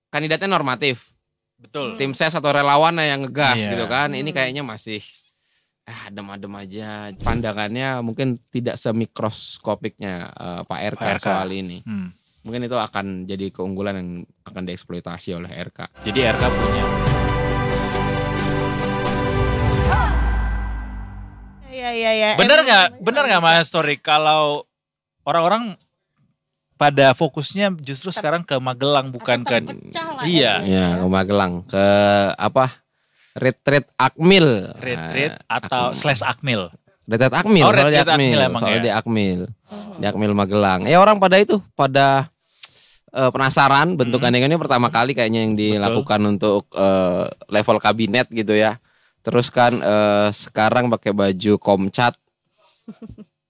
kandidatnya normatif. Betul. Tim ses atau relawan yang ngegas Iya. gitu kan. Ini kayaknya masih adem-adem aja. Pandangannya mungkin tidak semikroskopiknya Pak RK Pak RK. soal ini. Hmm. Mungkin itu akan jadi keunggulan yang akan dieksploitasi oleh RK. Jadi RK punya. Iya. Bener nggak Mas Torik kalau orang-orang pada fokusnya justru sekarang ke Magelang bukan ke iya. Ya, ke Magelang, ke apa? Retreat Akmil. Retreat atau slash Akmil. Retreat Akmil, Oh, soalnya Retreat Akmil emang soalnya ya? di Akmil. Di Akmil Magelang. Orang pada penasaran bentukannya ini pertama kali kayaknya yang dilakukan untuk level kabinet gitu ya. Terus kan sekarang pakai baju komcat.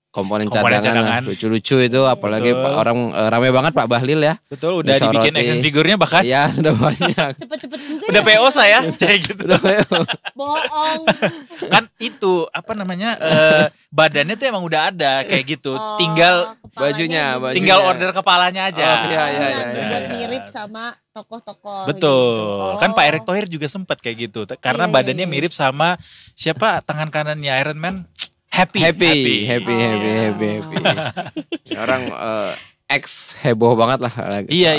Komponen cadangan. Lucu-lucu itu apalagi orang rame banget Pak Bahlil ya. Betul, udah dibikin action figurnya bahkan. Iya, sudah banyak. Cepet-cepet juga Udah ya. PO saya kayak gitu. Bohong. Kan itu apa namanya badannya tuh emang udah ada kayak gitu. Tinggal bajunya. tinggal order kepalanya aja. Oh, iya. Dibuat mirip sama tokoh-tokoh. Betul. Gitu. Kan Pak Erick Thohir juga sempat kayak gitu. Karena Iya, badannya iya. mirip sama siapa tangan kanannya Iron Man? Happy. Orang ex heboh banget lah. Iya.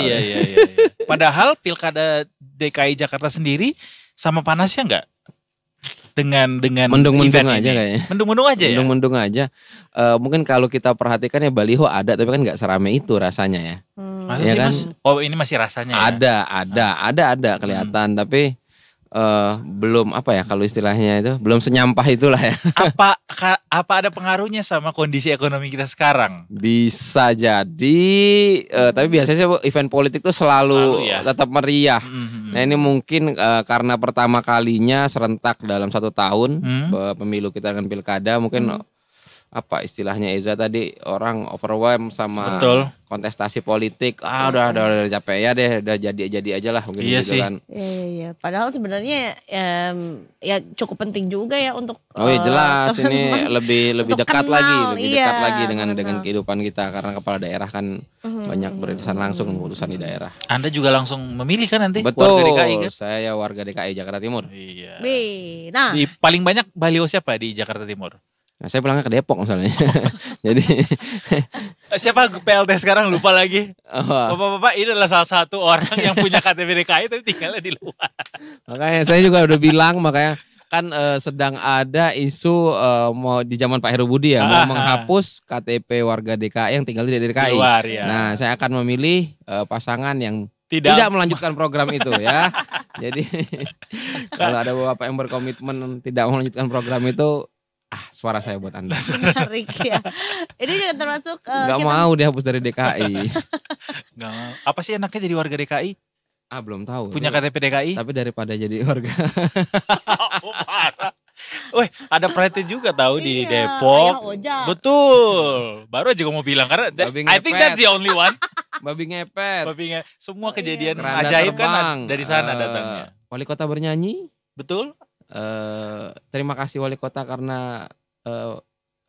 Padahal Pilkada DKI Jakarta sendiri sama panasnya enggak? Dengan mendung-mendung event aja ini. kayaknya. Mendung-mendung aja ya? Mendung-mendung aja. Mungkin kalau kita perhatikan ya baliho ada tapi kan nggak serame itu rasanya ya. Masa Iya sih kan? Mas? Oh ini masih rasanya ya? Ada kelihatan tapi belum apa ya kalau istilahnya itu belum senyampah itulah ya. Apa ada pengaruhnya sama kondisi ekonomi kita sekarang? Bisa jadi tapi biasanya event politik tuh selalu ya? tetap meriah. Nah ini mungkin karena pertama kalinya serentak dalam 1 tahun pemilu kita dengan pilkada mungkin apa istilahnya Eza tadi orang overwhelmed sama Betul. kontestasi politik. Udah capek ya deh, udah jadi aja lah mungkin Iya gitu sih. kan. Iya. Padahal sebenarnya ya cukup penting juga ya untuk Jelas ini teman-teman lebih untuk dekat kenal, lagi, lebih dekat iya, lagi dengan kenal. kehidupan kita karena kepala daerah kan banyak berurusan langsung urusan di daerah. Anda juga langsung memilih kan nanti? Betul. Warga DKI kan? Saya warga DKI Jakarta Timur. Iya. Nah, Paling banyak baliho siapa di Jakarta Timur? Nah, saya pulangnya ke Depok misalnya. Jadi Siapa PLT sekarang lupa lagi. oh, Bapak-bapak ini adalah salah satu orang yang punya KTP DKI tapi tinggalnya di luar. makanya saya juga udah bilang makanya kan sedang ada isu mau di zaman Pak Heru Budi ya mau menghapus KTP warga DKI yang tinggal di DKI. Di luar ya. Nah, saya akan memilih pasangan yang Tidak. tidak melanjutkan program itu ya. Jadi kalau ada bapak yang berkomitmen tidak melanjutkan program itu, suara saya buat Anda. menarik ya. Ini juga termasuk Gak kita mau dihapus dari DKI. Nggak mau. Apa sih enaknya jadi warga DKI? Belum tahu. Punya KTP DKI? Tapi daripada jadi warga. Oh, parah. Wih, ada Pride juga tahu di Iya, Depok. Ayah Ojak. Betul. Baru aja gue mau bilang karena Babi I think ngepet. that's the only one. Babi ngepet. Semua kejadian Keranda ajaib terbang. kan dari sana datangnya. Wali kota bernyanyi. Betul? Terima kasih wali kota karena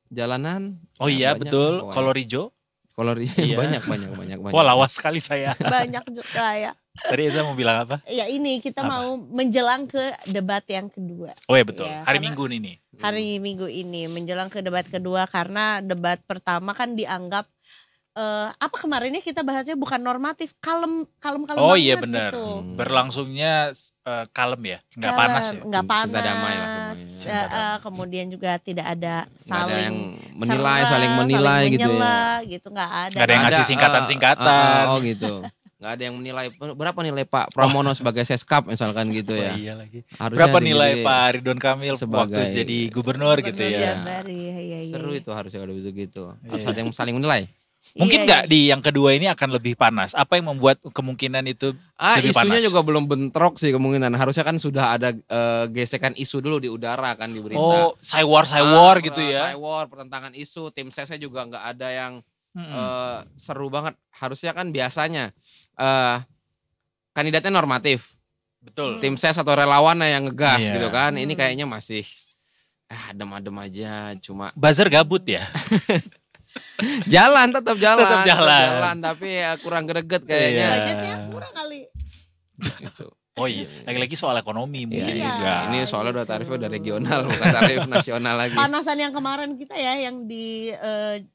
jalanan. Oh iya, banyak betul. lah, Kolor hijau. kolor Iya. banyak. Wah, lawas sekali saya. Banyak juga ya. Tadi Eza mau bilang apa? Ya ini kita Apa? mau menjelang ke debat yang kedua. Oh ya betul. Iya, Hari karena- Minggu nih. Hari Minggu ini menjelang ke debat kedua karena debat pertama kan dianggap apa kemarinnya kita bahasnya bukan normatif, kalem Oh iya banget benar. gitu. Berlangsungnya kalem ya, nggak panas ya. Nggak Cinta panas. damai lah semuanya. Cinta Kemudian juga tidak ada Nggak ada yang saling menilai, serang, saling menilai gitu ya. menyela, gitu nggak ada. Nggak ada yang ngasih singkatan-singkatan. Oh gitu. Nggak ada yang menilai berapa nilai Pak Pramono sebagai Seskap misalkan gitu ya. Oh, iya lagi. Harusnya Berapa dinilai nilai Pak Ridwan Kamil waktu sebagai jadi gubernur gitu Gubernur ya. Jabar, iya. Seru itu harusnya kalau gitu. Harus Iya. ada yang saling menilai. Mungkin Iya, nggak di yang kedua ini akan lebih panas? Apa yang membuat kemungkinan itu lebih Isunya panas? juga belum bentrok sih kemungkinan. Harusnya kan sudah ada gesekan isu dulu di udara kan di berita. Oh, war gitu ya? Cywar, pertentangan isu. Tim saya juga nggak ada yang seru banget. Harusnya kan biasanya kandidatnya normatif. Betul. Tim ses atau relawan yang ngegas Iya. gitu kan. Ini kayaknya masih adem-adem aja. Cuma Buzzer gabut ya? jalan tetap jalan. Tetap jalan. Tapi ya kurang greget kayaknya. Iya. Budgetnya kurang kali. Gitu. Oh iya, lagi-lagi soal ekonomi mungkin Iya. juga. Ini soalnya udah tarifnya udah regional bukan tarif nasional lagi. Panasan yang kemarin kita ya yang di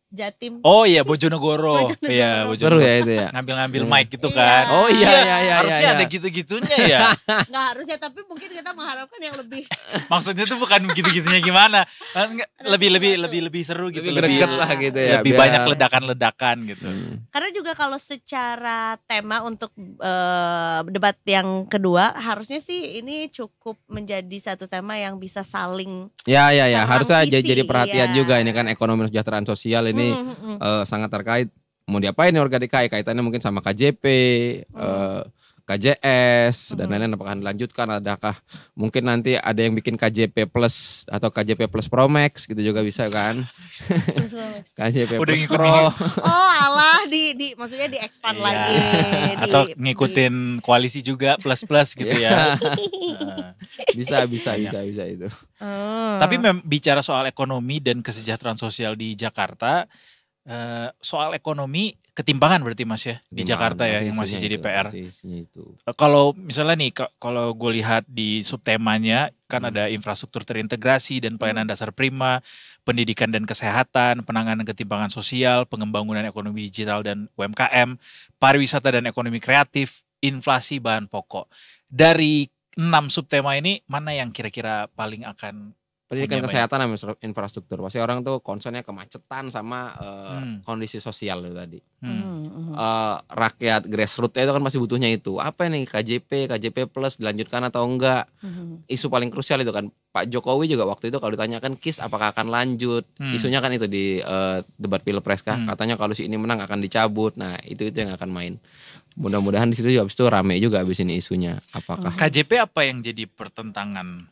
Jatim. Oh iya, Bojonegoro. Bojonegoro. Iya, Seru ya itu ya. Ngambil-ngambil Hmm. mic gitu Iya. kan. Oh iya Harusnya iya. ada gitu-gitunya ya. Nggak harusnya, tapi mungkin kita mengharapkan yang lebih Maksudnya tuh bukan gitu-gitunya gimana. Lebih seru gitu. Lebih greget lah gitu ya. Lebih biar- banyak ledakan-ledakan gitu. karena juga kalau secara tema untuk debat yang kedua harusnya sih ini cukup menjadi satu tema yang bisa saling Ya serang harusnya visi, jadi perhatian iya. juga ini kan ekonomi kesejahteraan sosial ini sangat terkait. Mau diapain nih warga DKI, kaitannya mungkin sama KJP, KJS dan lain-lain, apakah dilanjutkan, adakah mungkin nanti ada yang bikin KJP Plus atau KJP Plus Pro Max gitu juga bisa kan. KJP Udah Plus ngikut Pro. Oh alah di maksudnya di expand Iya. lagi Atau ngikutin koalisi juga plus-plus gitu ya. Bisa itu. Tapi bicara soal ekonomi dan kesejahteraan sosial di Jakarta, soal ekonomi ketimpangan berarti Mas ya di Jakarta ya yang masih jadi PR. Kalau misalnya nih kalau gue lihat di subtemanya kan ada infrastruktur terintegrasi dan pelayanan dasar prima, pendidikan dan kesehatan, penanganan ketimpangan sosial, pengembangan ekonomi digital dan UMKM, pariwisata dan ekonomi kreatif, inflasi bahan pokok. Dari 6 subtema ini mana yang kira-kira paling akan Pendidikan punya kesehatan sama infrastruktur. Pasti orang tuh concernnya kemacetan sama kondisi sosial itu tadi. Rakyat grassroots itu kan masih butuhnya itu. Apa nih KJP Plus dilanjutkan atau enggak? Isu paling krusial itu kan. Pak Jokowi juga waktu itu kalau ditanyakan KIS apakah akan lanjut. Isunya kan itu di debat Pilpres kah. Katanya kalau si ini menang akan dicabut. Nah itu yang akan main. Mudah-mudahan di situ juga abis itu rame juga abis ini isunya. Apakah KJP apa yang jadi pertentangan?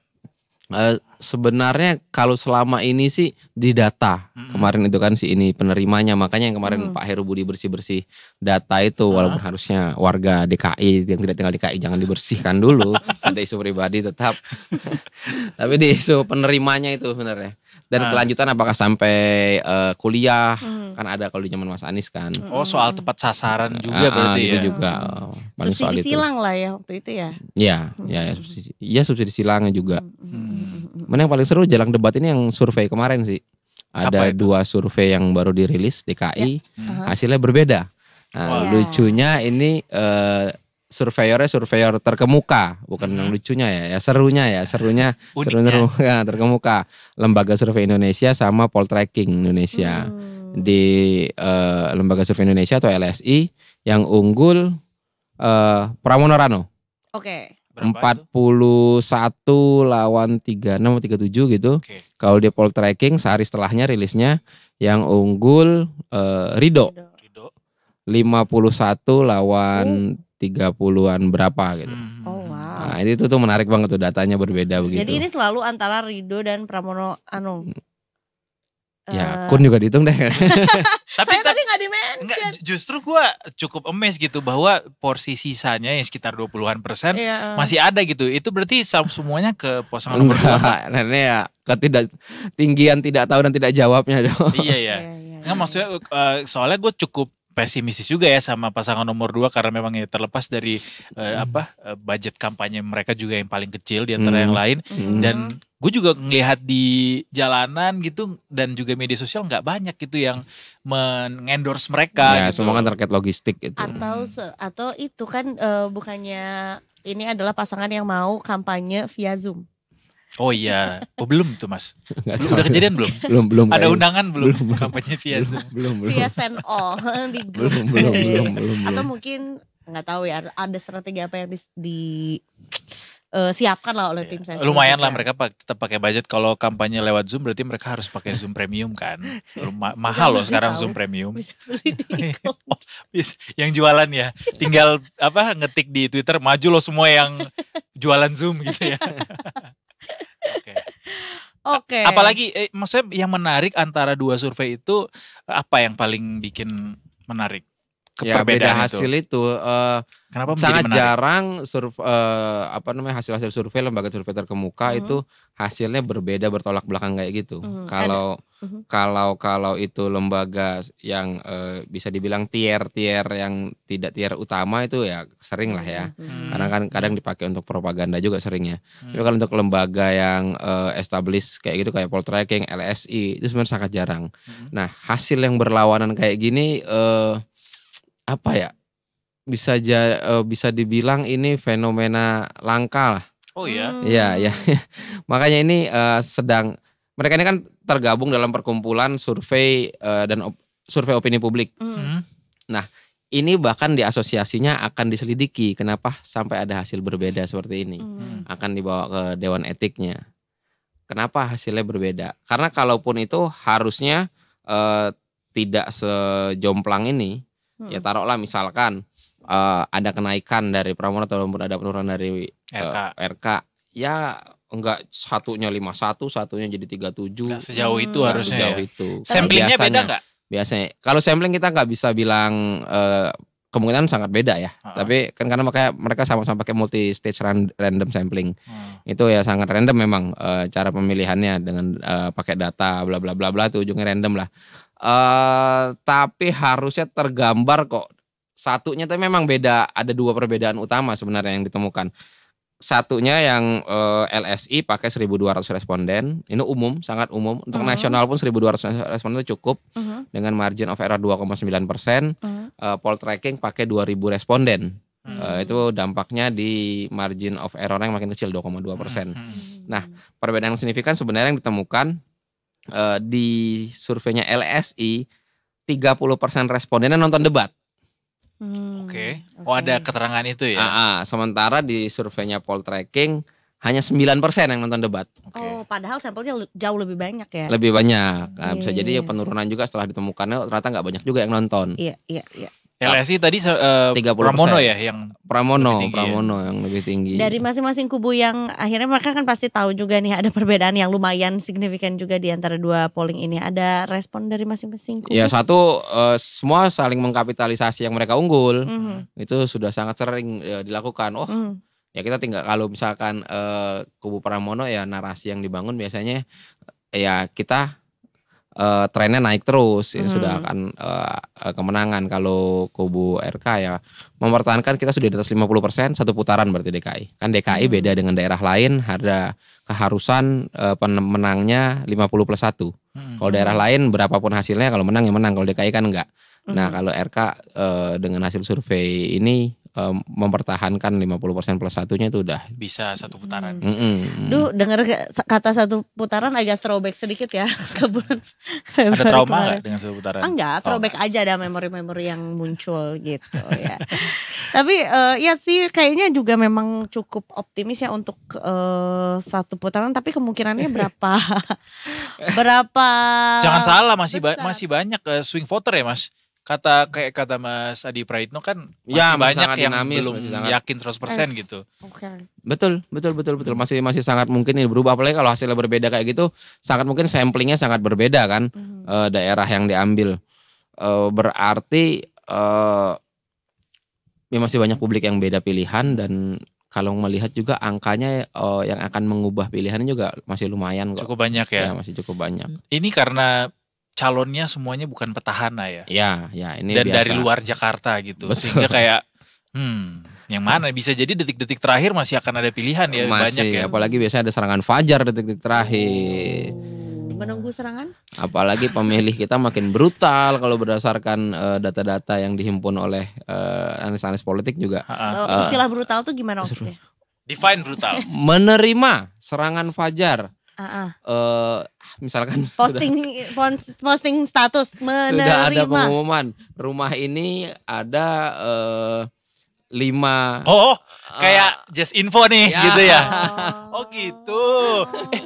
Sebenarnya kalau selama ini sih di data kemarin itu kan si ini penerimanya, makanya yang kemarin Pak Heru Budi bersih data itu walaupun harusnya warga DKI yang tidak tinggal DKI jangan dibersihkan dulu ada isu pribadi tetap tapi di isu penerimanya itu sebenarnya dan kelanjutan apakah sampai kuliah kan ada kalau di zaman Mas Anies kan. Oh soal tepat sasaran juga berarti itu ya. juga paling soal subsidi itu. silang lah ya waktu itu ya. Ya subsidi silangnya juga. Mana yang paling seru jelang debat ini yang survei kemarin sih. Ada 2 survei yang baru dirilis DKI, hasilnya berbeda. Nah, lucunya ini surveyor terkemuka, bukan yang lucunya ya serunya ya terkemuka. Lembaga Survei Indonesia sama Poltreking Indonesia. Di Lembaga Survei Indonesia atau LSI yang unggul Pramono Rano. Oke. 41 lawan 36 atau 37 gitu. Kalau di Poltreking sehari setelahnya rilisnya yang unggul Rido 51 lawan 30-an berapa gitu. Oh wow. Nah, itu tuh menarik banget tuh datanya berbeda begitu. Jadi ini selalu antara Rido dan Pramono Anung. Ya, Kun juga dihitung deh. Saya tadi nggak di-mention. Justru gue cukup amazed gitu bahwa porsi sisanya yang sekitar 20-an persen masih ada gitu. Itu berarti semuanya ke pasangan nomor 2. Nah, ini ya ketinggian tidak tahu dan tidak jawabnya dong. Iya ya. Nggak maksudnya soalnya gue cukup pesimistis juga ya sama pasangan nomor 2 karena memang ya terlepas dari budget kampanye mereka juga yang paling kecil di antara yang lain dan gue juga ngelihat di jalanan gitu dan juga media sosial nggak banyak gitu yang mengendorse mereka. Ya, gitu. semua kan terkait logistik gitu. Atau itu kan bukannya ini adalah pasangan yang mau kampanye via Zoom. Oh iya, belum tuh Mas. Udah kejadian belum? Belum. Ada undangan belum? Kampanye via Zoom. Belum. Via send all di grup. Belum. Atau mungkin nggak tahu ya ada strategi apa yang siapkan lah oleh tim saya. Lumayan lah mereka tetap pakai budget. Kalau kampanye lewat Zoom berarti mereka harus pakai Zoom Premium kan. Mahal loh sekarang Zoom Premium. Bisa beli di yang jualan ya. Tinggal ngetik di Twitter maju loh semua yang jualan Zoom gitu ya. Oke. Apalagi maksudnya yang menarik antara 2 survei itu apa yang paling bikin menarik? Ya beda hasil itu. Kenapa sangat menarik? jarang hasil-hasil survei lembaga survei terkemuka itu hasilnya berbeda bertolak belakang kayak gitu. Kalau itu lembaga yang bisa dibilang tier yang tidak tier utama itu ya sering lah ya. Karena kan kadang dipakai untuk propaganda juga seringnya. Tapi kalau untuk lembaga yang established kayak gitu kayak poltreking, LSI itu sebenarnya sangat jarang. Nah, hasil yang berlawanan kayak gini bisa dibilang ini fenomena langka lah. Oh iya. Iya. Makanya ini mereka ini kan tergabung dalam perkumpulan survei dan survei opini publik. Nah, ini bahkan di asosiasinya akan diselidiki kenapa sampai ada hasil berbeda seperti ini. Akan dibawa ke dewan etiknya. Kenapa hasilnya berbeda? Karena kalaupun itu harusnya tidak sejomplang ini. Ya taruhlah misalkan ada kenaikan dari Pramono ataupun ada penurunan dari RK. Ya enggak satunya 51, satunya jadi 37. Nggak sejauh itu harusnya. Sejauh itu. Samplingnya beda nggak? Biasanya kalau sampling kita nggak bisa bilang kemungkinan sangat beda ya. Tapi kan karena mereka sama-sama pakai multi stage random sampling. Itu ya sangat random memang cara pemilihannya dengan pakai data bla bla bla bla itu ujungnya random lah. Tapi harusnya tergambar kok. Satunya tapi memang beda, ada dua perbedaan utama sebenarnya yang ditemukan. Satunya yang LSI pakai 1.200 responden, ini umum, sangat umum. Untuk nasional pun 1.200 responden itu cukup dengan margin of error 2,9%. Poltreking pakai 2.000 responden, itu dampaknya di margin of error yang makin kecil 2,2%. Nah, perbedaan yang signifikan sebenarnya yang ditemukan di surveinya LSI 30% respondennya nonton debat. Oke. Oh ada keterangan itu ya. Sementara di surveinya Poltreking hanya 9% yang nonton debat. Oh, padahal sampelnya jauh lebih banyak ya. Lebih banyak. Nah, bisa jadi penurunan juga setelah ditemukannya ternyata nggak banyak juga yang nonton. Iya. LSI tadi 30%. Pramono ya yang Pramono yang lebih tinggi. Dari masing-masing kubu yang akhirnya mereka kan pasti tahu juga nih ada perbedaan yang lumayan signifikan juga di antara dua polling ini. Ada respon dari masing-masing kubu? Ya satu semua saling mengkapitalisasi yang mereka unggul. Itu sudah sangat sering dilakukan. Ya kita tinggal kalau misalkan kubu Pramono ya narasi yang dibangun biasanya ya kita trennya naik terus, ini sudah akan kemenangan. Kalau kubu RK ya mempertahankan kita sudah di atas 50%, satu putaran berarti DKI. Kan DKI beda dengan daerah lain, ada keharusan pemenangnya 50+1. Kalau daerah lain berapapun hasilnya kalau menang ya menang, kalau DKI kan enggak. Nah kalau RK dengan hasil survei ini mempertahankan 50% plus satunya itu udah bisa satu putaran. Duh, dengar kata satu putaran agak throwback sedikit ya ke bulan Februari. Ada trauma nggak dengan satu putaran? Enggak, throwback aja, ada memori-memori yang muncul gitu ya. Tapi ya sih kayaknya juga memang cukup optimis ya untuk satu putaran. Tapi kemungkinannya berapa? Jangan salah, masih banyak swing voter ya Mas. Kata Mas Adi Praitno kan masih banyak yang dinamis, belum yakin 100% gitu. Betul. Masih sangat mungkin ini berubah, apalagi kalau hasilnya berbeda kayak gitu, sangat mungkin samplingnya sangat berbeda kan, daerah yang diambil. Berarti ya masih banyak publik yang beda pilihan, dan kalau melihat juga angkanya yang akan mengubah pilihannya juga masih lumayan kok. Cukup banyak ya. Masih cukup banyak. Ini karena calonnya semuanya bukan petahana ya. Ya ini dan biasa. Dari luar Jakarta gitu. Betul. Sehingga kayak yang mana bisa jadi detik-detik terakhir masih akan ada pilihan ya, banyak ya. Apalagi biasanya ada serangan fajar detik-detik terakhir. Menunggu serangan? Apalagi pemilih kita makin brutal kalau berdasarkan data-data yang dihimpun oleh analis-analis politik juga. Istilah brutal tuh gimana maksudnya? Define brutal. Menerima serangan fajar. Misalkan posting status menerima. Sudah ada pengumuman rumah ini ada 5. Kayak just info nih gitu ya. Oh gitu.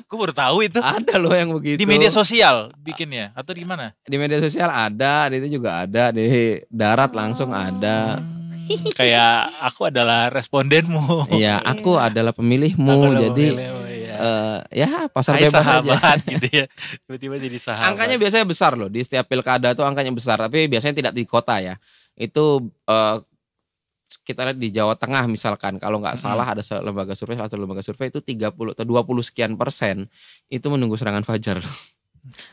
Gue baru tahu itu. Ada loh yang begitu. Di media sosial bikinnya atau di mana? Di media sosial ada, di itu juga ada, di darat langsung ada. Kayak aku adalah respondenmu. Iya, aku adalah pemilihmu. Jadi ya pasar bebas aja gitu ya. Tiba-tiba jadi sahabat. Angkanya biasanya besar loh, di setiap pilkada tuh angkanya besar, tapi biasanya tidak di kota ya. itu kita lihat di Jawa Tengah misalkan, kalau nggak salah ada lembaga survei itu 30 atau 20 sekian persen itu menunggu serangan fajar.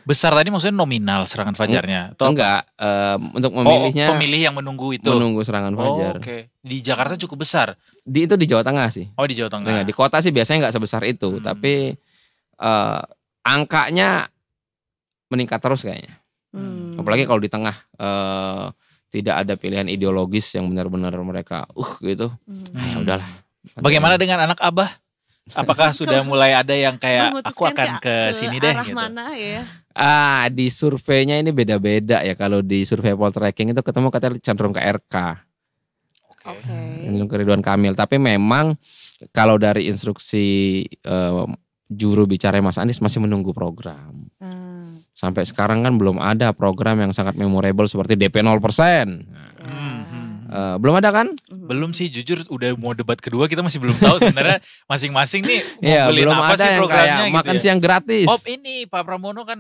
Besar tadi maksudnya nominal serangan fajarnya? Atau enggak, untuk memilihnya. Pemilih yang menunggu itu? Menunggu serangan fajar. Oke. Di Jakarta cukup besar? Itu di Jawa Tengah sih. Oh di Jawa Tengah. Nah, di kota sih biasanya nggak sebesar itu, tapi angkanya meningkat terus kayaknya. Apalagi kalau di tengah tidak ada pilihan ideologis yang benar-benar mereka gitu. Ya udahlah. Bagaimana dengan anak Abah? Apakah sudah mulai ada yang kayak aku akan ke sini deh gitu? Mana ya? Di surveinya ini beda-beda ya. Kalau di survei Poltreking itu ketemu katanya cenderung ke RK. Oke. Cenderung ke Ridwan Kamil. Tapi memang kalau dari instruksi juru bicara Mas Anies masih menunggu program. Sampai sekarang kan belum ada program yang sangat memorable seperti DP 0%. Belum ada kan? Belum sih, jujur udah mau debat kedua kita masih belum tahu sebenarnya masing-masing nih mau beli belum apa ada sih yang programnya kayak gitu makan ya. siang gratis. Ini Pak Pramono kan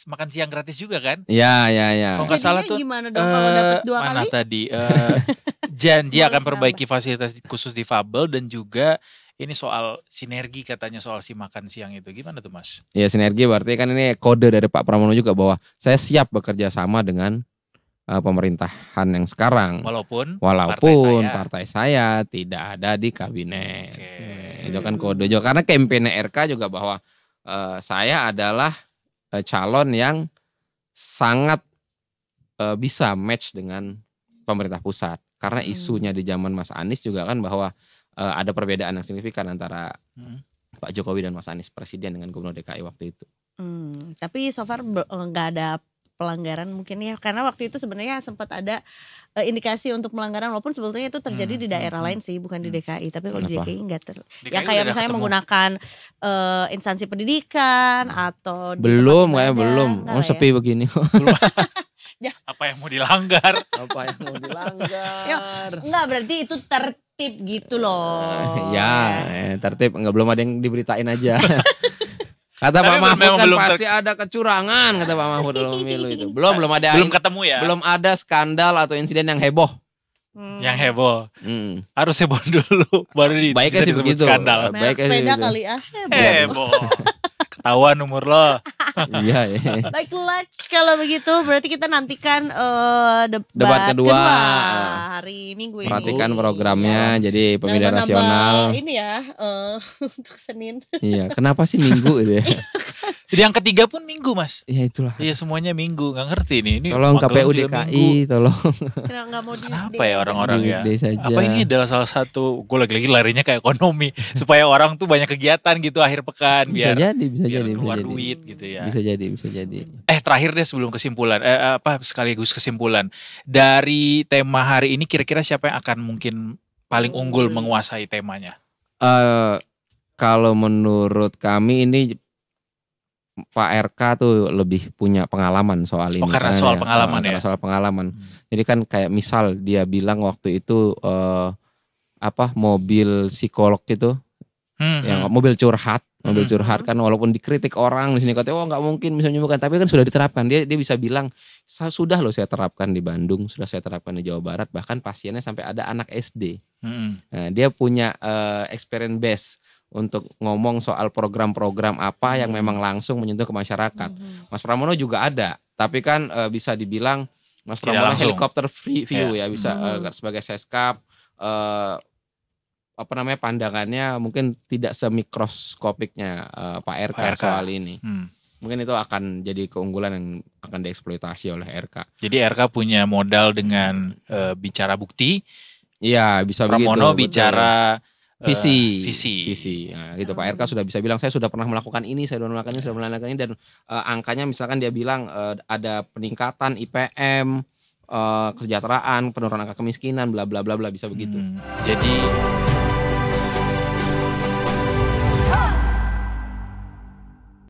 makan siang gratis juga kan? Ya. Kalau nggak salah tuh gimana dong kalau dapat 2 mana kali? tadi janji akan perbaiki fasilitas khusus difabel dan juga ini soal sinergi katanya soal si makan siang itu. Gimana tuh Mas? Ya sinergi berarti kan ini kode dari Pak Pramono juga bahwa saya siap bekerja sama dengan pemerintahan yang sekarang. Walaupun partai saya tidak ada di kabinet. Itu kan kode juga. Karena kampanye RK juga bahwa saya adalah calon yang sangat bisa match dengan pemerintah pusat. Karena isunya di zaman Mas Anies juga kan bahwa ada perbedaan yang signifikan antara Pak Jokowi dan Mas Anies presiden dengan Gubernur DKI waktu itu. Tapi so far nggak ada pelanggaran mungkin ya, karena waktu itu sebenarnya sempat ada indikasi untuk pelanggaran walaupun sebetulnya itu terjadi di daerah lain sih, bukan di DKI. Tapi kalau di DKI nggak ya kayak misalnya menggunakan instansi pendidikan atau belum sepi ya? Begini. Apa yang mau dilanggar? Enggak, berarti itu tertib gitu loh. Tertib, belum ada yang diberitain aja. Kata Pak Mahfud kan pasti ada kecurangan, kata Pak Mahfud dalam pemilu itu. Belum ada. Belum ketemu ya. Belum ada skandal atau insiden yang heboh. Yang heboh. Harus heboh dulu baru baiknya sih begitu. Skandal. Merek sepeda kali ya. Heboh. Ketahuan umur lo. Iya. Baiklah kalau begitu berarti kita nantikan debat kedua hari Minggu ini. Perhatikan programnya, jadi pemilihan nasional. Ini ya untuk Senin. Iya, kenapa sih Minggu itu ya? Jadi yang ketiga pun Minggu Mas. Iya itulah. Iya semuanya Minggu, nggak ngerti nih. Ini tolong KPU DKI, tolong. Kenapa ya orang-orang ya? Saja. Apa ini adalah salah satu, gue lagi-lagi larinya ke ekonomi supaya orang tuh banyak kegiatan gitu akhir pekan biar bisa jadi keluar duit gitu ya. Bisa jadi. Terakhir deh sebelum kesimpulan, sekaligus kesimpulan dari tema hari ini, kira-kira siapa yang akan mungkin paling unggul menguasai temanya? Kalau menurut kami ini Pak RK tuh lebih punya pengalaman soal ini. Karena soal pengalaman ya. Soal pengalaman. Jadi kan kayak misal dia bilang waktu itu mobil psikolog itu, yang mobil curhat kan walaupun dikritik orang di sini katanya nggak mungkin misalnya bukan, tapi kan sudah diterapkan. Dia bisa bilang sudah loh saya terapkan di Bandung, sudah saya terapkan di Jawa Barat, bahkan pasiennya sampai ada anak SD. Nah, dia punya experience base untuk ngomong soal program-program apa yang memang langsung menyentuh ke masyarakat. Mas Pramono juga ada, tapi kan bisa dibilang Mas Pramono helikopter view ya, bisa sebagai seskap, pandangannya mungkin tidak semikroskopiknya Pak RK soal ini. Mungkin itu akan jadi keunggulan yang akan dieksploitasi oleh RK. Jadi RK punya modal dengan bicara bukti. Iya, bisa Pramono begitu. Bicara visi. Nah, gitu. Pak RK sudah bisa bilang saya sudah pernah melakukan ini, saya sudah melakukan ini, dan angkanya misalkan dia bilang ada peningkatan IPM, kesejahteraan, penurunan angka kemiskinan, bla bla bla bla, bisa begitu. Jadi